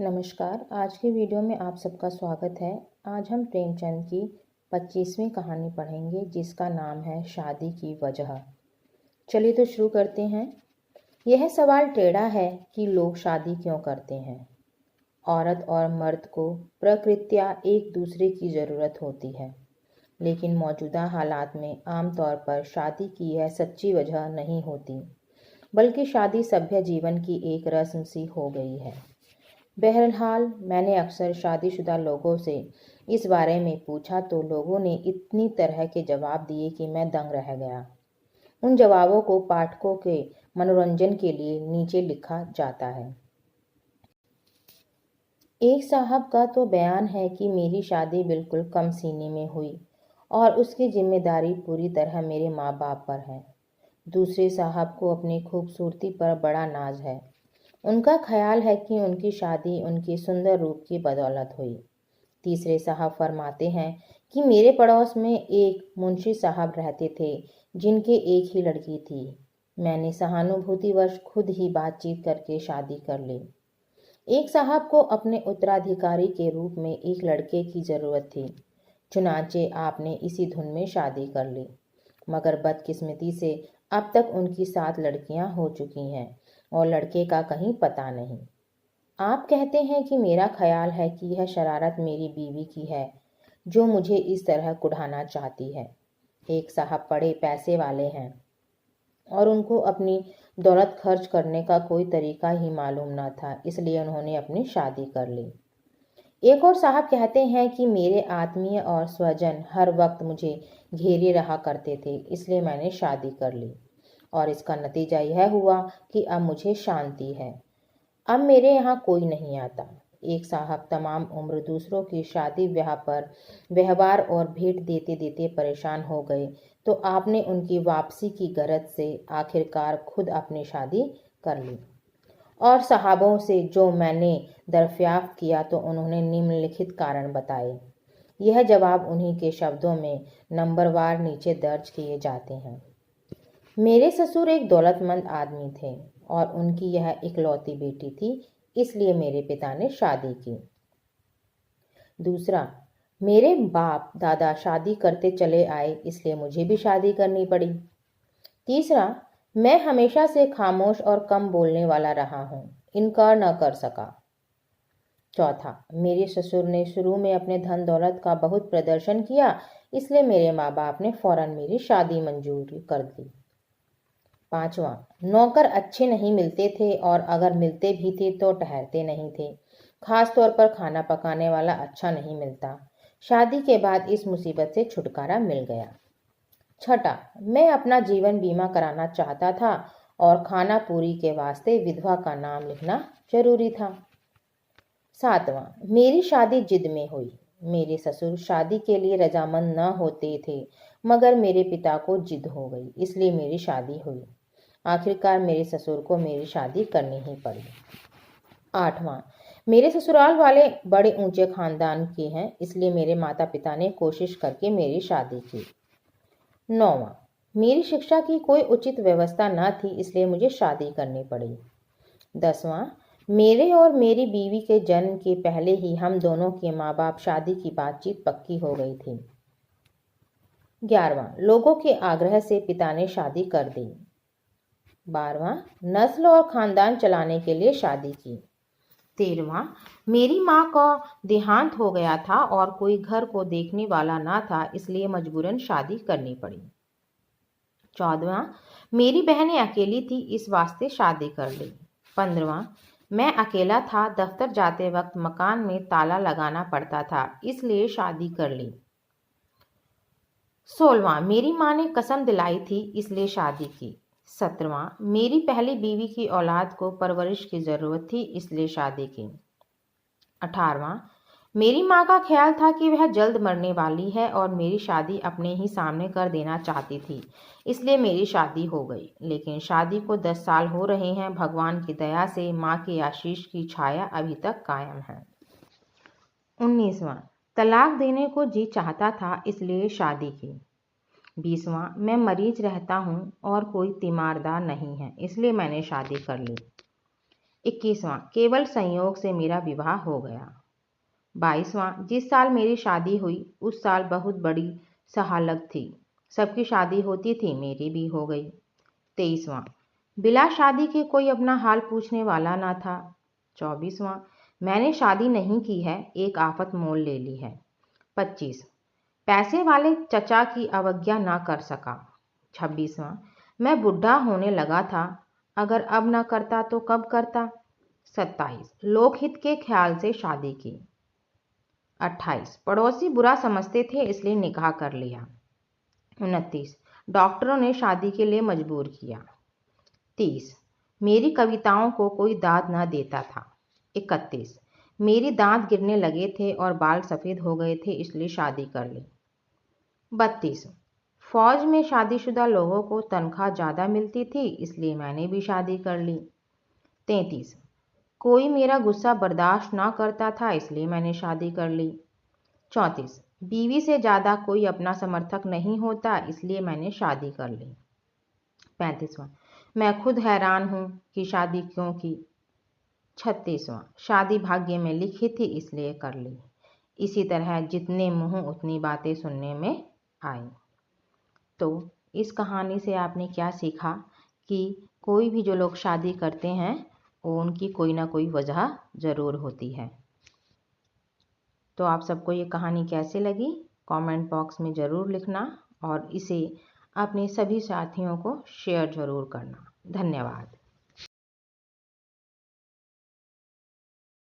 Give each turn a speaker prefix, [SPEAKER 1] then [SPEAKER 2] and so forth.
[SPEAKER 1] नमस्कार। आज की वीडियो में आप सबका स्वागत है। आज हम प्रेमचंद की 25वीं कहानी पढ़ेंगे जिसका नाम है शादी की वजह। चलिए तो शुरू करते हैं। यह सवाल टेढ़ा है कि लोग शादी क्यों करते हैं। औरत और मर्द को प्रकृत्या एक दूसरे की ज़रूरत होती है, लेकिन मौजूदा हालात में आमतौर पर शादी की यह सच्ची वजह नहीं होती, बल्कि शादी सभ्य जीवन की एक रस्म सी हो गई है। बहरहाल मैंने अक्सर शादीशुदा लोगों से इस बारे में पूछा तो लोगों ने इतनी तरह के जवाब दिए कि मैं दंग रह गया। उन जवाबों को पाठकों के मनोरंजन के लिए नीचे लिखा जाता है। एक साहब का तो बयान है कि मेरी शादी बिल्कुल कम सीने में हुई और उसकी जिम्मेदारी पूरी तरह मेरे माँ बाप पर है। दूसरे साहब को अपनी खूबसूरती पर बड़ा नाज है। उनका ख्याल है कि उनकी शादी उनके सुंदर रूप की बदौलत हुई। तीसरे साहब फरमाते हैं कि मेरे पड़ोस में एक मुंशी साहब रहते थे जिनके एक ही लड़की थी। मैंने सहानुभूतिवश खुद ही बातचीत करके शादी कर ली। एक साहब को अपने उत्तराधिकारी के रूप में एक लड़के की ज़रूरत थी, चुनाचे आपने इसी धुन में शादी कर ली। मगर बदकिस्मती से अब तक उनकी 7 लड़कियां हो चुकी हैं और लड़के का कहीं पता नहीं। आप कहते हैं कि मेरा ख्याल है कि यह शरारत मेरी बीवी की है, जो मुझे इस तरह कुढ़ाना चाहती है। एक साहब बड़े पैसे वाले हैं और उनको अपनी दौलत खर्च करने का कोई तरीका ही मालूम न था, इसलिए उन्होंने अपनी शादी कर ली। एक और साहब कहते हैं कि मेरे आत्मीय और स्वजन हर वक्त मुझे घेरे रहा करते थे, इसलिए मैंने शादी कर ली और इसका नतीजा यह हुआ कि अब मुझे शांति है। अब मेरे यहाँ कोई नहीं आता। एक साहब तमाम उम्र दूसरों की शादी ब्याह पर व्यवहार और भेंट देते देते परेशान हो गए, तो आपने उनकी वापसी की गरज से आखिरकार खुद अपनी शादी कर ली। और साहबों से जो मैंने दरियाफ्त किया तो उन्होंने निम्नलिखित कारण बताए। यह जवाब उन्हीं के शब्दों में नंबरवार नीचे दर्ज किए जाते हैं। मेरे ससुर एक दौलतमंद आदमी थे और उनकी यह इकलौती बेटी थी, इसलिए मेरे पिता ने शादी की। दूसरा, मेरे बाप दादा शादी करते चले आए, इसलिए मुझे भी शादी करनी पड़ी। तीसरा, मैं हमेशा से खामोश और कम बोलने वाला रहा हूँ, इनकार न कर सका। चौथा, मेरे ससुर ने शुरू में अपने धन दौलत का बहुत प्रदर्शन किया, इसलिए मेरे माँ बाप ने फौरन मेरी शादी मंजूर कर दी। पांचवा, नौकर अच्छे नहीं मिलते थे और अगर मिलते भी थे तो ठहरते नहीं थे। खास तौर पर खाना पकाने वाला अच्छा नहीं मिलता। शादी के बाद इस मुसीबत से छुटकारा मिल गया। छठा, मैं अपना जीवन बीमा कराना चाहता था और खाना पूरी के वास्ते विधवा का नाम लिखना जरूरी था। सातवां, मेरी शादी जिद में हुई। मेरे ससुर शादी के लिए रजामंद न होते थे, मगर मेरे पिता को जिद हो गई, इसलिए मेरी शादी हुई। आखिरकार मेरे ससुर को मेरी शादी करनी ही पड़ी। आठवां, मेरे ससुराल वाले बड़े ऊंचे खानदान के हैं, इसलिए मेरे माता पिता ने कोशिश करके मेरी शादी की। नौवां, मेरी शिक्षा की कोई उचित व्यवस्था न थी, इसलिए मुझे शादी करनी पड़ी। 10वां, मेरे और मेरी बीवी के जन्म के पहले ही हम दोनों के माँ बाप शादी की बातचीत पक्की हो गई थी। 11वां, लोगों के आग्रह से पिता ने शादी कर दी। 12वां, नस्ल और खानदान चलाने के लिए शादी की। 13वां, मेरी माँ का देहांत हो गया था और कोई घर को देखने वाला ना था, इसलिए मजबूरन शादी करनी पड़ी। 14वां, मेरी बहनें अकेली थी, इस वास्ते शादी कर ली। 15वां, मैं अकेला था, दफ्तर जाते वक्त मकान में ताला लगाना पड़ता था, इसलिए शादी कर ली। 16वां, मेरी माँ ने कसम दिलाई थी, इसलिए शादी की। 17वां, मेरी पहली बीवी की औलाद को परवरिश की ज़रूरत थी, इसलिए शादी की। 18वां, मेरी माँ का ख्याल था कि वह जल्द मरने वाली है और मेरी शादी अपने ही सामने कर देना चाहती थी, इसलिए मेरी शादी हो गई। लेकिन शादी को 10 साल हो रहे हैं, भगवान की दया से माँ के आशीष की छाया अभी तक कायम है। 19वां, तलाक देने को जी चाहता था, इसलिए शादी की। 20वां, मैं मरीज रहता हूँ और कोई तीमारदार नहीं है, इसलिए मैंने शादी कर ली। 21वां, केवल संयोग से मेरा विवाह हो गया। 22वां, जिस साल मेरी शादी हुई उस साल बहुत बड़ी सहालत थी, सबकी शादी होती थी, मेरी भी हो गई। 23वां, बिला शादी के कोई अपना हाल पूछने वाला ना था। 24वां, मैंने शादी नहीं की है, एक आफत मोल ले ली है। 25, पैसे वाले चचा की अवज्ञा ना कर सका। 26वां, मैं बुढ़ा होने लगा था, अगर अब ना करता तो कब करता। 27, लोकहित के ख्याल से शादी की। 28, पड़ोसी बुरा समझते थे इसलिए निकाह कर लिया। 29, डॉक्टरों ने शादी के लिए मजबूर किया। 30, मेरी कविताओं को कोई दाद ना देता था। 31, मेरी दांत गिरने लगे थे और बाल सफ़ेद हो गए थे इसलिए शादी कर ली। 32, फौज में शादीशुदा लोगों को तनख्वाह ज़्यादा मिलती थी इसलिए मैंने भी शादी कर ली। 33, कोई मेरा गुस्सा बर्दाश्त ना करता था इसलिए मैंने शादी कर ली। 34, बीवी से ज़्यादा कोई अपना समर्थक नहीं होता इसलिए मैंने शादी कर ली। 35वां, मैं खुद हैरान हूँ कि शादी क्यों की। 36वां, शादी भाग्य में लिखी थी इसलिए कर ली। इसी तरह जितने मुँह उतनी बातें सुनने में आई। तो इस कहानी से आपने क्या सीखा कि कोई भी जो लोग शादी करते हैं वो उनकी कोई ना कोई वजह ज़रूर होती है। तो आप सबको ये कहानी कैसे लगी कमेंट बॉक्स में ज़रूर लिखना और इसे अपने सभी साथियों को शेयर ज़रूर करना। धन्यवाद।